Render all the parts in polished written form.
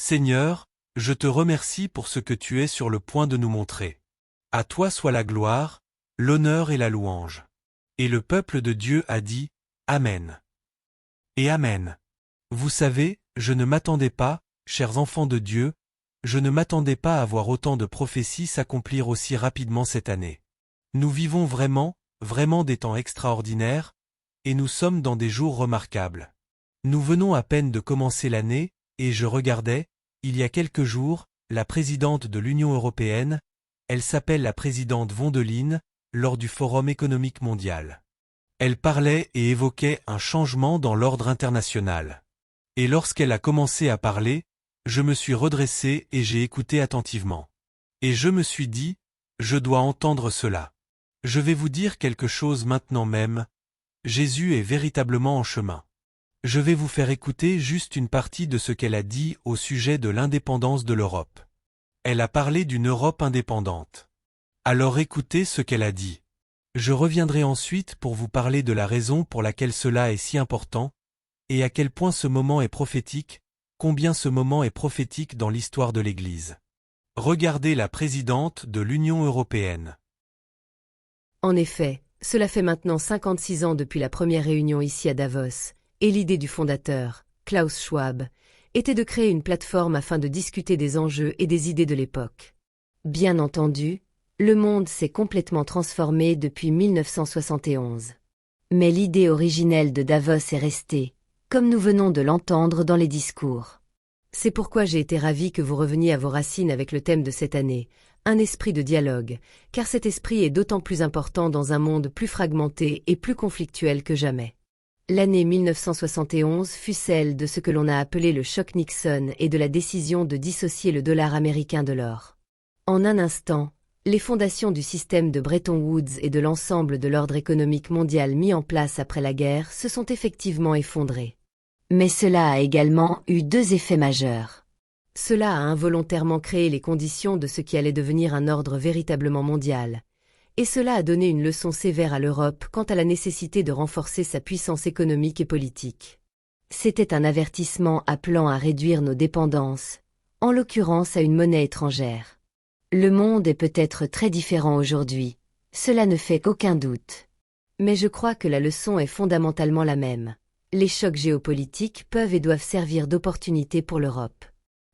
Seigneur, je te remercie pour ce que tu es sur le point de nous montrer. À toi soit la gloire, l'honneur et la louange. Et le peuple de Dieu a dit, Amen. Et Amen. Vous savez, je ne m'attendais pas, chers enfants de Dieu, je ne m'attendais pas à voir autant de prophéties s'accomplir aussi rapidement cette année. Nous vivons vraiment des temps extraordinaires, et nous sommes dans des jours remarquables. Nous venons à peine de commencer l'année, et je regardais, il y a quelques jours, la présidente de l'Union européenne, elle s'appelle la présidente von der Leyen, lors du Forum économique mondial. Elle parlait et évoquait un changement dans l'ordre international. Et lorsqu'elle a commencé à parler, je me suis redressé et j'ai écouté attentivement. Et je me suis dit, je dois entendre cela. Je vais vous dire quelque chose maintenant même, Jésus est véritablement en chemin. Je vais vous faire écouter juste une partie de ce qu'elle a dit au sujet de l'indépendance de l'Europe. Elle a parlé d'une Europe indépendante. Alors écoutez ce qu'elle a dit. Je reviendrai ensuite pour vous parler de la raison pour laquelle cela est si important, et à quel point ce moment est prophétique, combien ce moment est prophétique dans l'histoire de l'Église. Regardez la présidente de l'Union européenne. En effet, cela fait maintenant 56 ans depuis la première réunion ici à Davos, et l'idée du fondateur, Klaus Schwab, était de créer une plateforme afin de discuter des enjeux et des idées de l'époque. Bien entendu, le monde s'est complètement transformé depuis 1971. Mais l'idée originelle de Davos est restée, comme nous venons de l'entendre dans les discours. C'est pourquoi j'ai été ravi que vous reveniez à vos racines avec le thème de cette année, un esprit de dialogue, car cet esprit est d'autant plus important dans un monde plus fragmenté et plus conflictuel que jamais. L'année 1971 fut celle de ce que l'on a appelé le choc Nixon et de la décision de dissocier le dollar américain de l'or. En un instant, les fondations du système de Bretton Woods et de l'ensemble de l'ordre économique mondial mis en place après la guerre se sont effectivement effondrées. Mais cela a également eu deux effets majeurs. Cela a involontairement créé les conditions de ce qui allait devenir un ordre véritablement mondial, et cela a donné une leçon sévère à l'Europe quant à la nécessité de renforcer sa puissance économique et politique. C'était un avertissement appelant à réduire nos dépendances, en l'occurrence à une monnaie étrangère. Le monde est peut-être très différent aujourd'hui, cela ne fait aucun doute. Mais je crois que la leçon est fondamentalement la même. Les chocs géopolitiques peuvent et doivent servir d'opportunité pour l'Europe.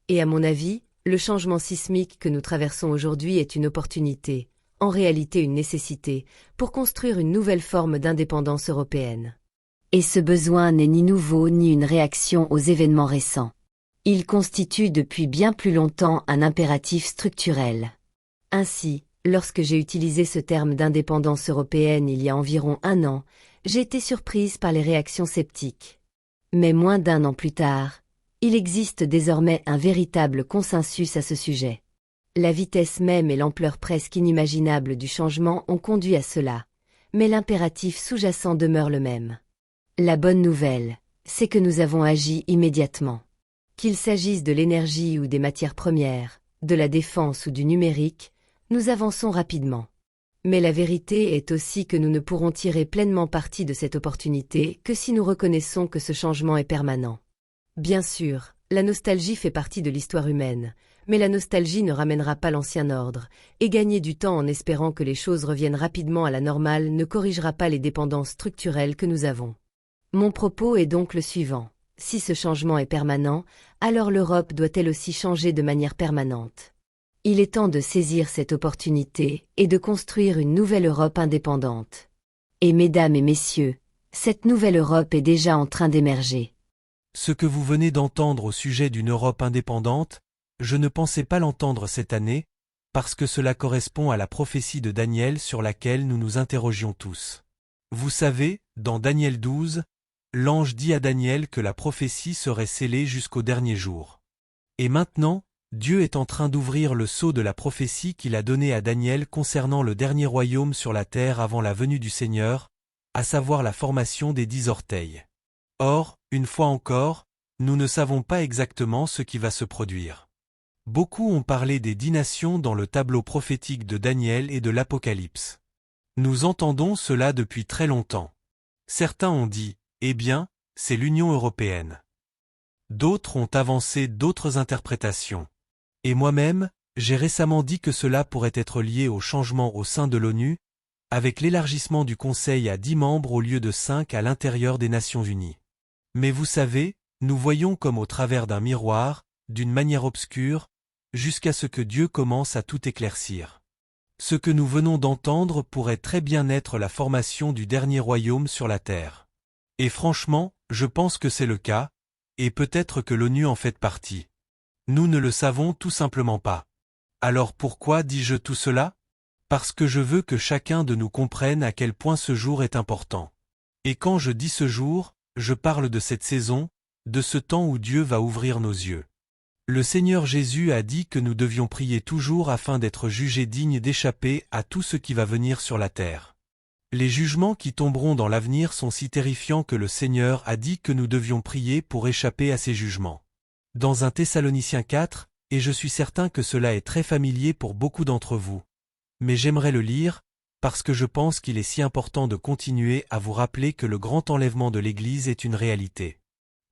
Et à mon avis, le changement sismique que nous traversons aujourd'hui est une opportunité, en réalité une nécessité, pour construire une nouvelle forme d'indépendance européenne. Et ce besoin n'est ni nouveau ni une réaction aux événements récents. Il constitue depuis bien plus longtemps un impératif structurel. Ainsi, lorsque j'ai utilisé ce terme d'indépendance européenne il y a environ un an, j'ai été surprise par les réactions sceptiques. Mais moins d'un an plus tard, il existe désormais un véritable consensus à ce sujet. La vitesse même et l'ampleur presque inimaginable du changement ont conduit à cela, mais l'impératif sous-jacent demeure le même. La bonne nouvelle, c'est que nous avons agi immédiatement. Qu'il s'agisse de l'énergie ou des matières premières, de la défense ou du numérique, nous avançons rapidement. Mais la vérité est aussi que nous ne pourrons tirer pleinement parti de cette opportunité que si nous reconnaissons que ce changement est permanent. Bien sûr, la nostalgie fait partie de l'histoire humaine, mais la nostalgie ne ramènera pas l'ancien ordre, et gagner du temps en espérant que les choses reviennent rapidement à la normale ne corrigera pas les dépendances structurelles que nous avons. Mon propos est donc le suivant. Si ce changement est permanent, alors l'Europe doit elle aussi changer de manière permanente. Il est temps de saisir cette opportunité et de construire une nouvelle Europe indépendante. Et mesdames et messieurs, cette nouvelle Europe est déjà en train d'émerger. Ce que vous venez d'entendre au sujet d'une Europe indépendante, je ne pensais pas l'entendre cette année, parce que cela correspond à la prophétie de Daniel sur laquelle nous nous interrogions tous. Vous savez, dans Daniel 12, l'ange dit à Daniel que la prophétie serait scellée jusqu'au dernier jour. Et maintenant, Dieu est en train d'ouvrir le sceau de la prophétie qu'il a donnée à Daniel concernant le dernier royaume sur la terre avant la venue du Seigneur, à savoir la formation des 10 orteils. Or, une fois encore, nous ne savons pas exactement ce qui va se produire. Beaucoup ont parlé des 10 nations dans le tableau prophétique de Daniel et de l'Apocalypse. Nous entendons cela depuis très longtemps. Certains ont dit, eh bien, c'est l'Union européenne. D'autres ont avancé d'autres interprétations. Et moi-même, j'ai récemment dit que cela pourrait être lié au changement au sein de l'ONU, avec l'élargissement du Conseil à 10 membres au lieu de 5 à l'intérieur des Nations Unies. Mais vous savez, nous voyons comme au travers d'un miroir, d'une manière obscure, jusqu'à ce que Dieu commence à tout éclaircir. Ce que nous venons d'entendre pourrait très bien être la formation du dernier royaume sur la terre. Et franchement, je pense que c'est le cas, et peut-être que l'ONU en fait partie. Nous ne le savons tout simplement pas. Alors pourquoi dis-je tout cela? Parce que je veux que chacun de nous comprenne à quel point ce jour est important. Et quand je dis ce jour, je parle de cette saison, de ce temps où Dieu va ouvrir nos yeux. Le Seigneur Jésus a dit que nous devions prier toujours afin d'être jugés dignes d'échapper à tout ce qui va venir sur la terre. Les jugements qui tomberont dans l'avenir sont si terrifiants que le Seigneur a dit que nous devions prier pour échapper à ces jugements. Dans 1 Thessaloniciens 4, et je suis certain que cela est très familier pour beaucoup d'entre vous. Mais j'aimerais le lire, parce que je pense qu'il est si important de continuer à vous rappeler que le grand enlèvement de l'Église est une réalité.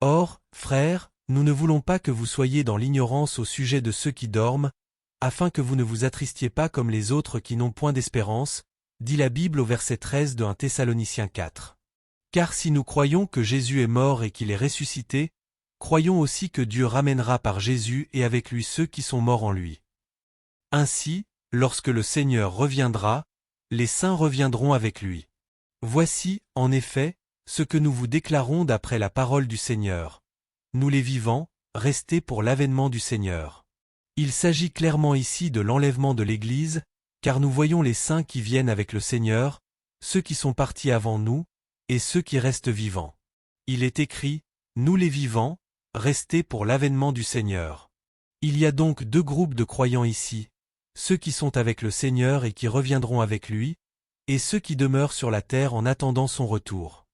Or, frères, nous ne voulons pas que vous soyez dans l'ignorance au sujet de ceux qui dorment, afin que vous ne vous attristiez pas comme les autres qui n'ont point d'espérance, dit la Bible au verset 13 de 1 Thessaloniciens 4. Car si nous croyons que Jésus est mort et qu'il est ressuscité, croyons aussi que Dieu ramènera par Jésus et avec lui ceux qui sont morts en lui. Ainsi, lorsque le Seigneur reviendra, les saints reviendront avec lui. Voici, en effet, ce que nous vous déclarons d'après la parole du Seigneur. Nous les vivants, restés pour l'avènement du Seigneur. Il s'agit clairement ici de l'enlèvement de l'Église, car nous voyons les saints qui viennent avec le Seigneur, ceux qui sont partis avant nous, et ceux qui restent vivants. Il est écrit, nous les vivants, restés pour l'avènement du Seigneur. Il y a donc deux groupes de croyants ici, ceux qui sont avec le Seigneur et qui reviendront avec lui, et ceux qui demeurent sur la terre en attendant son retour.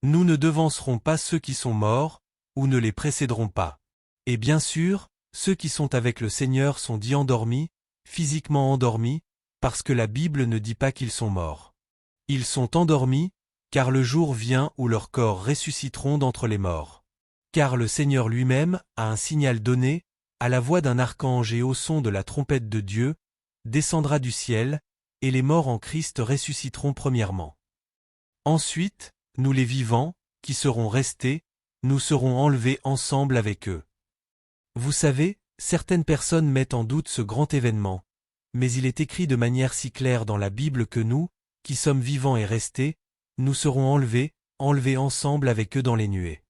Nous ne devancerons pas ceux qui sont morts, ou ne les précéderons pas. Et bien sûr, ceux qui sont avec le Seigneur sont dits endormis, physiquement endormis, parce que la Bible ne dit pas qu'ils sont morts. Ils sont endormis, car le jour vient où leurs corps ressusciteront d'entre les morts. Car le Seigneur lui-même a un signal donné, à la voix d'un archange et au son de la trompette de Dieu, descendra du ciel, et les morts en Christ ressusciteront premièrement. Ensuite, nous les vivants, qui serons restés, nous serons enlevés ensemble avec eux. Vous savez, certaines personnes mettent en doute ce grand événement, mais il est écrit de manière si claire dans la Bible que nous, qui sommes vivants et restés, nous serons enlevés ensemble avec eux dans les nuées.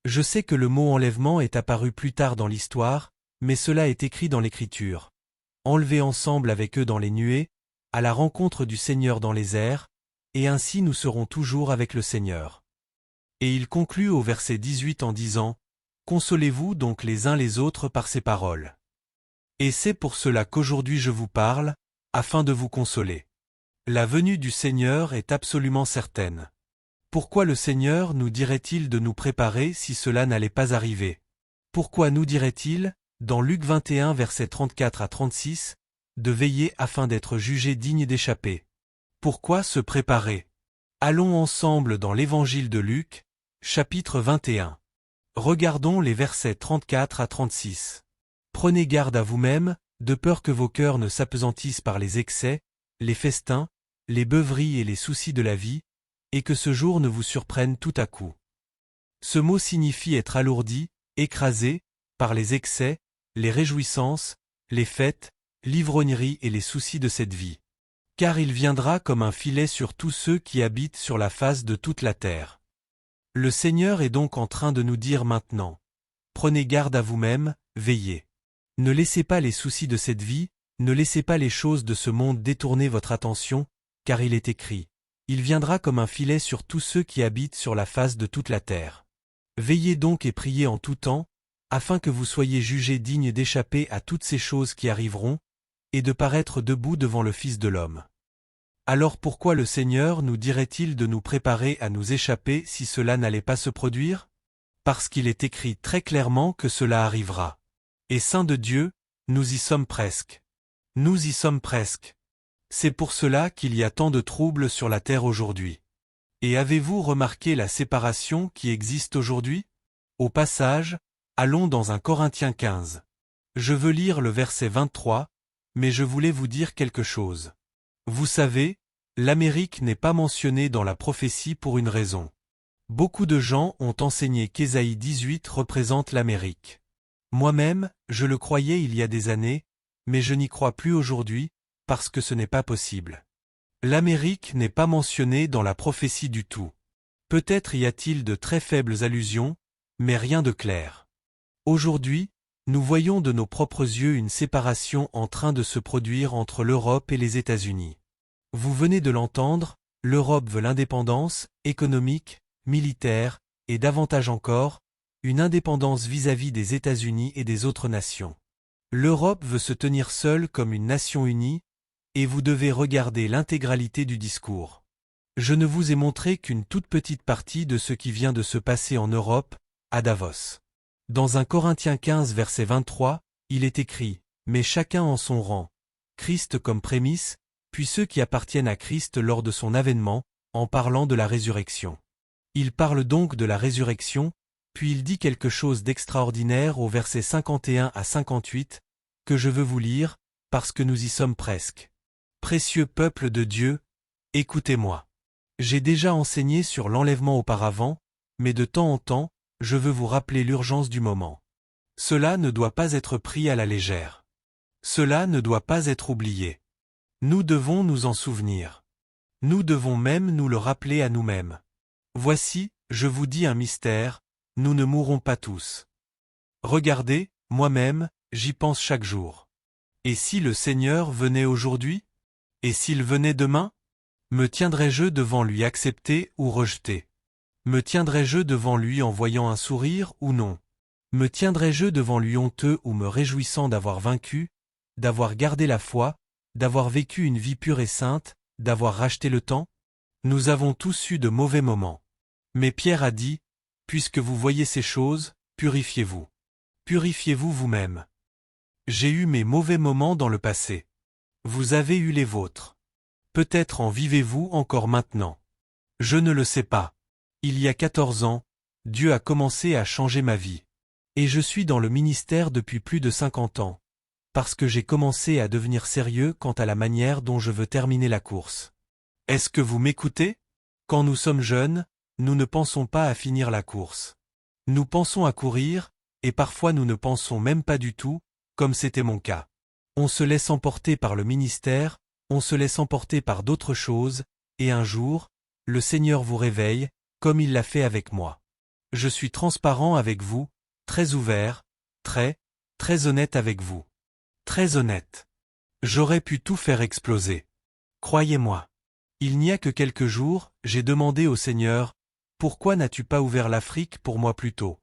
Je sais que le mot enlèvement est apparu plus tard dans l'histoire, mais cela est écrit dans l'Écriture. Enlevés ensemble avec eux dans les nuées, à la rencontre du Seigneur dans les airs, et ainsi nous serons toujours avec le Seigneur. Et il conclut au verset 18 en disant, « Consolez-vous donc les uns les autres par ces paroles. » Et c'est pour cela qu'aujourd'hui je vous parle, afin de vous consoler. La venue du Seigneur est absolument certaine. Pourquoi le Seigneur nous dirait-il de nous préparer si cela n'allait pas arriver? Pourquoi nous dirait-il, dans Luc 21 versets 34 à 36, de veiller afin d'être jugés dignes d'échapper? Pourquoi se préparer? Allons ensemble dans l'Évangile de Luc, chapitre 21. Regardons les versets 34 à 36. Prenez garde à vous-même, de peur que vos cœurs ne s'apesantissent par les excès, les festins, les beuveries et les soucis de la vie, et que ce jour ne vous surprenne tout à coup. Ce mot signifie être alourdi, écrasé, par les excès, les réjouissances, les fêtes, l'ivrognerie et les soucis de cette vie. Car il viendra comme un filet sur tous ceux qui habitent sur la face de toute la terre. Le Seigneur est donc en train de nous dire maintenant, prenez garde à vous-même, veillez. Ne laissez pas les soucis de cette vie, ne laissez pas les choses de ce monde détourner votre attention, car il est écrit, il viendra comme un filet sur tous ceux qui habitent sur la face de toute la terre. Veillez donc et priez en tout temps, afin que vous soyez jugés dignes d'échapper à toutes ces choses qui arriveront, et de paraître debout devant le Fils de l'homme. Alors pourquoi le Seigneur nous dirait-il de nous préparer à nous échapper si cela n'allait pas se produire? Parce qu'il est écrit très clairement que cela arrivera. Et saints de Dieu, nous y sommes presque. Nous y sommes presque. C'est pour cela qu'il y a tant de troubles sur la terre aujourd'hui. Et avez-vous remarqué la séparation qui existe aujourd'hui? Au passage, Allons dans 1 Corinthiens 15. Je veux lire le verset 23, mais je voulais vous dire quelque chose. Vous savez, l'Amérique n'est pas mentionnée dans la prophétie pour une raison. Beaucoup de gens ont enseigné qu'Ésaïe 18 représente l'Amérique. Moi-même, je le croyais il y a des années, mais je n'y crois plus aujourd'hui, parce que ce n'est pas possible. L'Amérique n'est pas mentionnée dans la prophétie du tout. Peut-être y a-t-il de très faibles allusions, mais rien de clair. Aujourd'hui, nous voyons de nos propres yeux une séparation en train de se produire entre l'Europe et les États-Unis. Vous venez de l'entendre, l'Europe veut l'indépendance, économique, militaire, et davantage encore, une indépendance vis-à-vis des États-Unis et des autres nations. L'Europe veut se tenir seule comme une nation unie, et vous devez regarder l'intégralité du discours. Je ne vous ai montré qu'une toute petite partie de ce qui vient de se passer en Europe, à Davos. Dans 1 Corinthiens 15 verset 23, il est écrit « Mais chacun en son rang, Christ comme prémisse, puis ceux qui appartiennent à Christ lors de son avènement, en parlant de la résurrection. » Il parle donc de la résurrection, puis il dit quelque chose d'extraordinaire au verset 51 à 58, que je veux vous lire, parce que nous y sommes presque. Précieux peuple de Dieu, écoutez-moi. J'ai déjà enseigné sur l'enlèvement auparavant, mais de temps en temps, je veux vous rappeler l'urgence du moment. Cela ne doit pas être pris à la légère. Cela ne doit pas être oublié. Nous devons nous en souvenir. Nous devons même nous le rappeler à nous-mêmes. Voici, je vous dis un mystère, nous ne mourrons pas tous. Regardez, moi-même, j'y pense chaque jour. Et si le Seigneur venait aujourd'hui? Et s'il venait demain? Me tiendrais-je devant lui accepté ou rejeté? Me tiendrais-je devant lui en voyant un sourire ou non? Me tiendrais-je devant lui honteux ou me réjouissant d'avoir vaincu, d'avoir gardé la foi, d'avoir vécu une vie pure et sainte, d'avoir racheté le temps? Nous avons tous eu de mauvais moments. Mais Pierre a dit, « Puisque vous voyez ces choses, purifiez-vous. Purifiez-vous vous-même. » J'ai eu mes mauvais moments dans le passé. Vous avez eu les vôtres. Peut-être en vivez-vous encore maintenant. Je ne le sais pas. Il y a 14 ans, Dieu a commencé à changer ma vie. Et je suis dans le ministère depuis plus de 50 ans, parce que j'ai commencé à devenir sérieux quant à la manière dont je veux terminer la course. Est-ce que vous m'écoutez? Quand nous sommes jeunes, nous ne pensons pas à finir la course. Nous pensons à courir, et parfois nous ne pensons même pas du tout, comme c'était mon cas. On se laisse emporter par le ministère, on se laisse emporter par d'autres choses, et un jour, le Seigneur vous réveille, comme il l'a fait avec moi. Je suis transparent avec vous, très ouvert, très honnête avec vous. Très honnête. J'aurais pu tout faire exploser. Croyez-moi. Il n'y a que quelques jours, j'ai demandé au Seigneur, « Pourquoi n'as-tu pas ouvert l'Afrique pour moi plus tôt ?»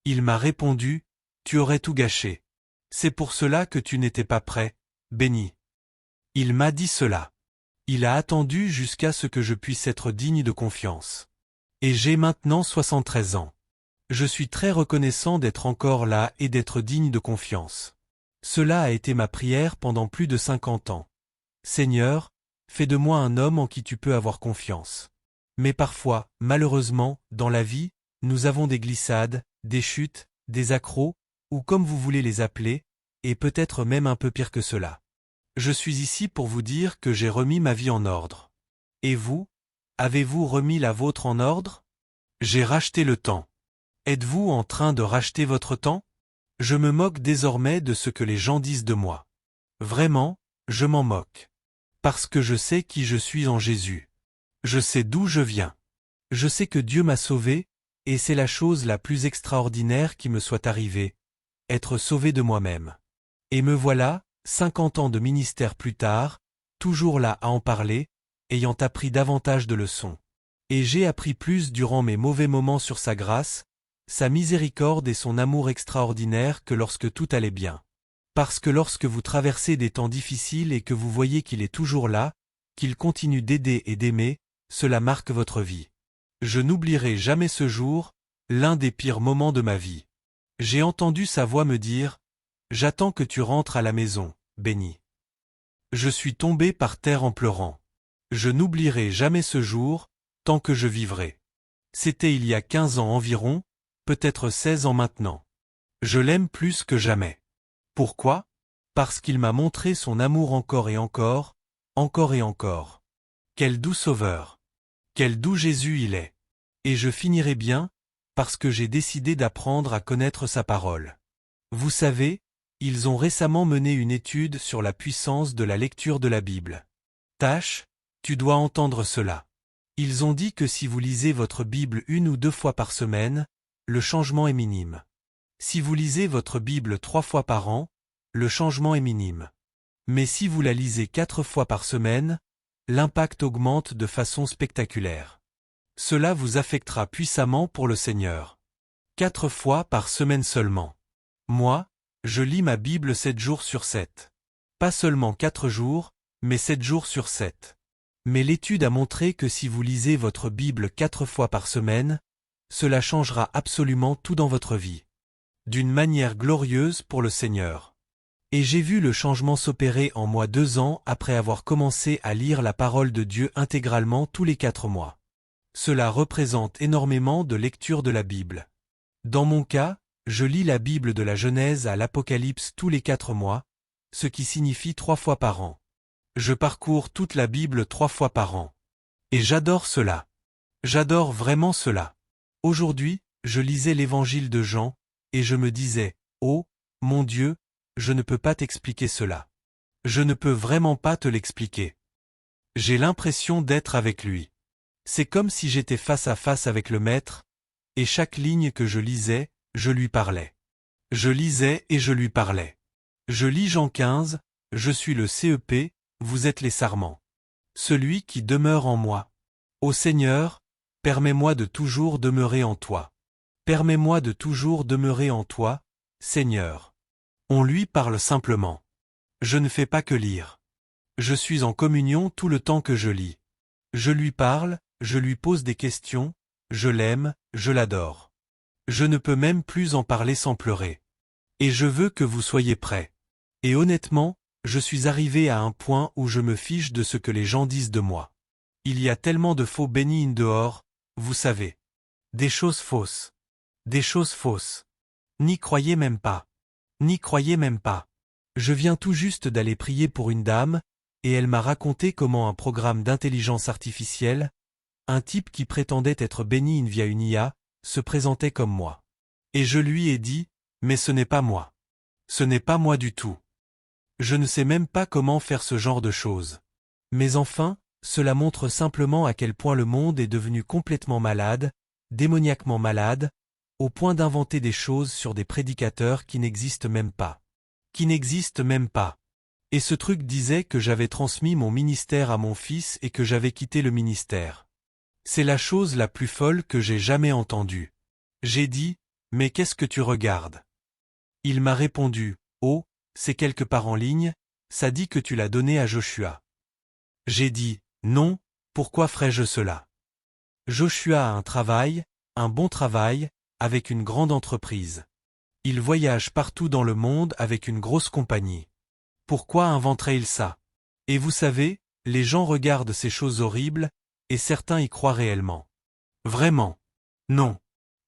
Il m'a répondu, « Tu aurais tout gâché. C'est pour cela que tu n'étais pas prêt, béni. » Il m'a dit cela. Il a attendu jusqu'à ce que je puisse être digne de confiance. Et j'ai maintenant 73 ans. Je suis très reconnaissant d'être encore là et d'être digne de confiance. Cela a été ma prière pendant plus de 50 ans. Seigneur, fais de moi un homme en qui tu peux avoir confiance. Mais parfois, malheureusement, dans la vie, nous avons des glissades, des chutes, des accros, ou comme vous voulez les appeler, et peut-être même un peu pire que cela. Je suis ici pour vous dire que j'ai remis ma vie en ordre. Et vous, avez-vous remis la vôtre en ordre? J'ai racheté le temps. Êtes-vous en train de racheter votre temps? Je me moque désormais de ce que les gens disent de moi. Vraiment, je m'en moque. Parce que je sais qui je suis en Jésus. Je sais d'où je viens. Je sais que Dieu m'a sauvé, et c'est la chose la plus extraordinaire qui me soit arrivée, être sauvé de moi-même. Et me voilà, 50 ans de ministère plus tard, toujours là à en parler, ayant appris davantage de leçons. Et j'ai appris plus durant mes mauvais moments sur sa grâce, sa miséricorde et son amour extraordinaire que lorsque tout allait bien. Parce que lorsque vous traversez des temps difficiles et que vous voyez qu'il est toujours là, qu'il continue d'aider et d'aimer, cela marque votre vie. Je n'oublierai jamais ce jour, l'un des pires moments de ma vie. J'ai entendu sa voix me dire « J'attends que tu rentres à la maison, béni. » Je suis tombé par terre en pleurant. Je n'oublierai jamais ce jour, tant que je vivrai. C'était il y a 15 ans environ, peut-être 16 ans maintenant. Je l'aime plus que jamais. Pourquoi? Parce qu'il m'a montré son amour encore et encore, encore et encore. Quel doux sauveur. Quel doux Jésus il est. Et je finirai bien, parce que j'ai décidé d'apprendre à connaître sa parole. Vous savez, ils ont récemment mené une étude sur la puissance de la lecture de la Bible. Tash, tu dois entendre cela. Ils ont dit que si vous lisez votre Bible 1 ou 2 fois par semaine, le changement est minime. Si vous lisez votre Bible 3 fois par an, le changement est minime. Mais si vous la lisez 4 fois par semaine, l'impact augmente de façon spectaculaire. Cela vous affectera puissamment pour le Seigneur. 4 fois par semaine seulement. Moi, je lis ma Bible 7 jours sur 7. Pas seulement 4 jours, mais 7 jours sur 7. Mais l'étude a montré que si vous lisez votre Bible 4 fois par semaine, cela changera absolument tout dans votre vie. D'une manière glorieuse pour le Seigneur. Et j'ai vu le changement s'opérer en moi 2 ans après avoir commencé à lire la parole de Dieu intégralement tous les 4 mois. Cela représente énormément de lecture de la Bible. Dans mon cas, je lis la Bible de la Genèse à l'Apocalypse tous les 4 mois, ce qui signifie 3 fois par an. Je parcours toute la Bible 3 fois par an. Et j'adore cela. J'adore vraiment cela. Aujourd'hui, je lisais l'évangile de Jean, et je me disais, oh, mon Dieu, je ne peux pas t'expliquer cela. Je ne peux vraiment pas te l'expliquer. J'ai l'impression d'être avec lui. C'est comme si j'étais face à face avec le Maître, et chaque ligne que je lisais, je lui parlais. Je lisais et je lui parlais. Je lis Jean 15, je suis le CEP, vous êtes les sarments. Celui qui demeure en moi. Ô Seigneur, permets-moi de toujours demeurer en toi. Permets-moi de toujours demeurer en toi, Seigneur. On lui parle simplement. Je ne fais pas que lire. Je suis en communion tout le temps que je lis. Je lui parle, je lui pose des questions, je l'aime, je l'adore. Je ne peux même plus en parler sans pleurer. Et je veux que vous soyez prêts. Et honnêtement, je suis arrivé à un point où je me fiche de ce que les gens disent de moi. Il y a tellement de faux bénis dehors, vous savez. Des choses fausses. Des choses fausses. N'y croyez même pas. N'y croyez même pas. Je viens tout juste d'aller prier pour une dame, et elle m'a raconté comment un programme d'intelligence artificielle, un type qui prétendait être béni via une IA, se présentait comme moi. Et je lui ai dit, mais ce n'est pas moi. Ce n'est pas moi du tout. Je ne sais même pas comment faire ce genre de choses. Mais enfin, cela montre simplement à quel point le monde est devenu complètement malade, démoniaquement malade, au point d'inventer des choses sur des prédicateurs qui n'existent même pas. Qui n'existent même pas. Et ce truc disait que j'avais transmis mon ministère à mon fils et que j'avais quitté le ministère. C'est la chose la plus folle que j'ai jamais entendue. J'ai dit, mais qu'est-ce que tu regardes? Il m'a répondu, oh, c'est quelque part en ligne, ça dit que tu l'as donné à Joshua. J'ai dit, non, pourquoi ferais-je cela? Joshua a un travail, un bon travail, avec une grande entreprise. Il voyage partout dans le monde avec une grosse compagnie. Pourquoi inventerait-il ça? Et vous savez, les gens regardent ces choses horribles, et certains y croient réellement. Vraiment. Non.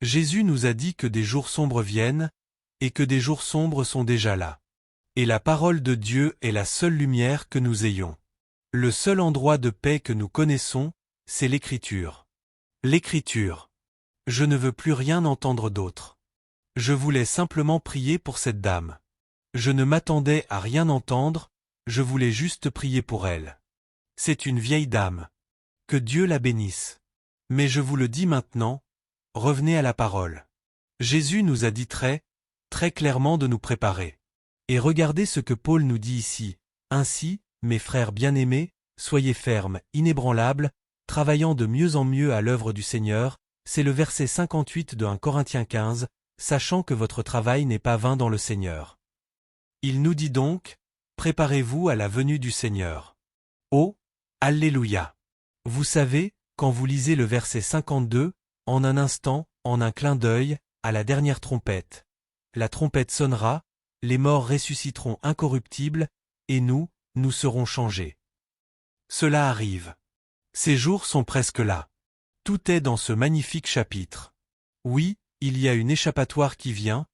Jésus nous a dit que des jours sombres viennent, et que des jours sombres sont déjà là. Et la parole de Dieu est la seule lumière que nous ayons. Le seul endroit de paix que nous connaissons, c'est l'Écriture. L'Écriture. Je ne veux plus rien entendre d'autre. Je voulais simplement prier pour cette dame. Je ne m'attendais à rien entendre, je voulais juste prier pour elle. C'est une vieille dame. Que Dieu la bénisse. Mais je vous le dis maintenant, revenez à la parole. Jésus nous a dit très clairement de nous préparer. Et regardez ce que Paul nous dit ici. Ainsi, mes frères bien-aimés, soyez fermes, inébranlables, travaillant de mieux en mieux à l'œuvre du Seigneur, c'est le verset 58 de 1 Corinthiens 15, sachant que votre travail n'est pas vain dans le Seigneur. Il nous dit donc, préparez-vous à la venue du Seigneur. Oh, Alléluia! Vous savez, quand vous lisez le verset 52, en un instant, en un clin d'œil, à la dernière trompette. La trompette sonnera, les morts ressusciteront incorruptibles, et nous serons changés. Cela arrive. Ces jours sont presque là. Tout est dans ce magnifique chapitre. Oui, il y a une échappatoire qui vient,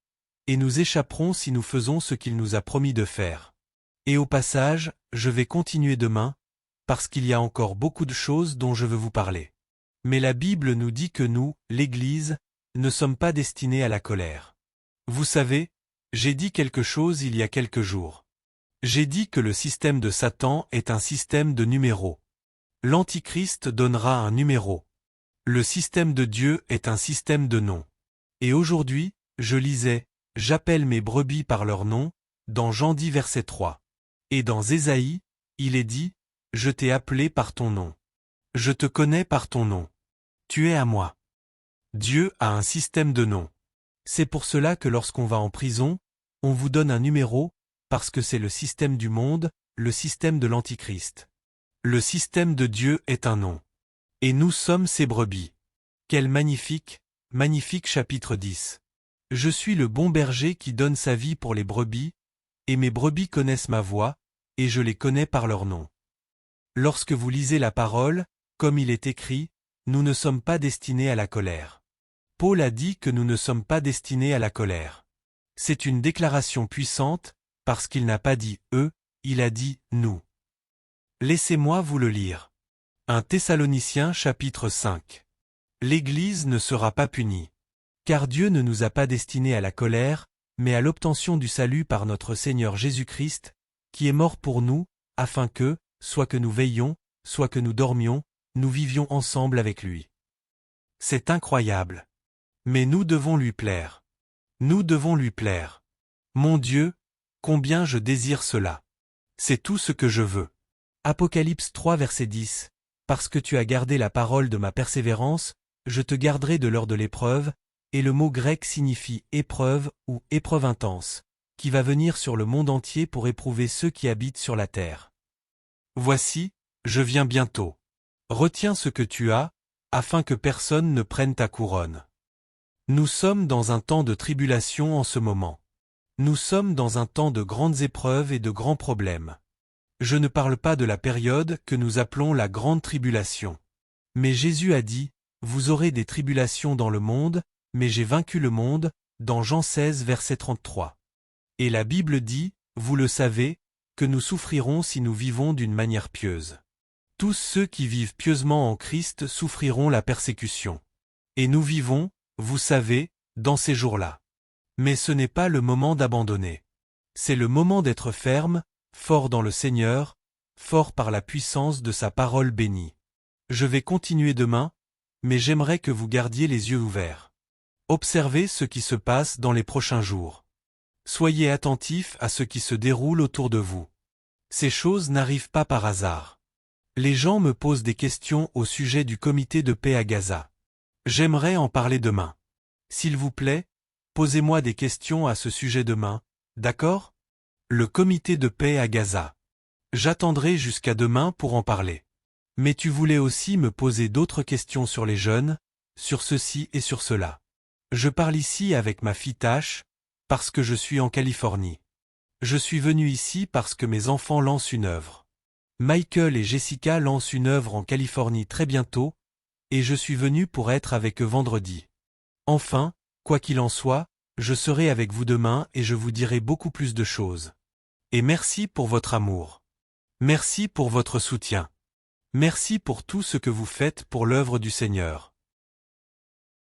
et nous échapperons si nous faisons ce qu'il nous a promis de faire. Et au passage, je vais continuer demain, parce qu'il y a encore beaucoup de choses dont je veux vous parler. Mais la Bible nous dit que nous, l'Église, ne sommes pas destinés à la colère. Vous savez, j'ai dit quelque chose il y a quelques jours. J'ai dit que le système de Satan est un système de numéros. L'Antichrist donnera un numéro. Le système de Dieu est un système de noms. Et aujourd'hui, je lisais « J'appelle mes brebis par leur nom » dans Jean 10 verset 3. Et dans Ésaïe, il est dit « Je t'ai appelé par ton nom. Je te connais par ton nom. Tu es à moi. » Dieu a un système de noms. C'est pour cela que lorsqu'on va en prison, on vous donne un numéro, parce que c'est le système du monde, le système de l'Antichrist. Le système de Dieu est un nom. Et nous sommes ses brebis. Quel magnifique, magnifique chapitre 10. Je suis le bon berger qui donne sa vie pour les brebis, et mes brebis connaissent ma voix, et je les connais par leur nom. Lorsque vous lisez la parole, comme il est écrit, nous ne sommes pas destinés à la colère. Paul a dit que nous ne sommes pas destinés à la colère. C'est une déclaration puissante, parce qu'il n'a pas dit « eux », il a dit « nous ». Laissez-moi vous le lire. 1 Thessaloniciens chapitre 5. L'Église ne sera pas punie. Car Dieu ne nous a pas destinés à la colère, mais à l'obtention du salut par notre Seigneur Jésus-Christ, qui est mort pour nous, afin que, soit que nous veillions, soit que nous dormions, nous vivions ensemble avec lui. C'est incroyable. Mais nous devons lui plaire. Nous devons lui plaire. Mon Dieu, combien je désire cela. C'est tout ce que je veux. Apocalypse 3 verset 10. Parce que tu as gardé la parole de ma persévérance, je te garderai de l'heure de l'épreuve, et le mot grec signifie épreuve ou épreuve intense, qui va venir sur le monde entier pour éprouver ceux qui habitent sur la terre. Voici, je viens bientôt. Retiens ce que tu as, afin que personne ne prenne ta couronne. Nous sommes dans un temps de tribulation en ce moment. Nous sommes dans un temps de grandes épreuves et de grands problèmes. Je ne parle pas de la période que nous appelons la grande tribulation. Mais Jésus a dit, « Vous aurez des tribulations dans le monde, mais j'ai vaincu le monde » dans Jean 16 verset 33. Et la Bible dit, vous le savez, que nous souffrirons si nous vivons d'une manière pieuse. Tous ceux qui vivent pieusement en Christ souffriront la persécution. Et nous vivons, vous savez, dans ces jours-là. Mais ce n'est pas le moment d'abandonner. C'est le moment d'être ferme, fort dans le Seigneur, fort par la puissance de sa parole bénie. Je vais continuer demain, mais j'aimerais que vous gardiez les yeux ouverts. Observez ce qui se passe dans les prochains jours. Soyez attentifs à ce qui se déroule autour de vous. Ces choses n'arrivent pas par hasard. Les gens me posent des questions au sujet du comité de paix à Gaza. J'aimerais en parler demain. S'il vous plaît, posez-moi des questions à ce sujet demain, d'accord ? Le comité de paix à Gaza. J'attendrai jusqu'à demain pour en parler. Mais tu voulais aussi me poser d'autres questions sur les jeunes, sur ceci et sur cela. Je parle ici avec ma fille Tash, parce que je suis en Californie. Je suis venu ici parce que mes enfants lancent une œuvre. Michael et Jessica lancent une œuvre en Californie très bientôt, et je suis venu pour être avec eux vendredi. Enfin, quoi qu'il en soit, je serai avec vous demain et je vous dirai beaucoup plus de choses. Et merci pour votre amour. Merci pour votre soutien. Merci pour tout ce que vous faites pour l'œuvre du Seigneur.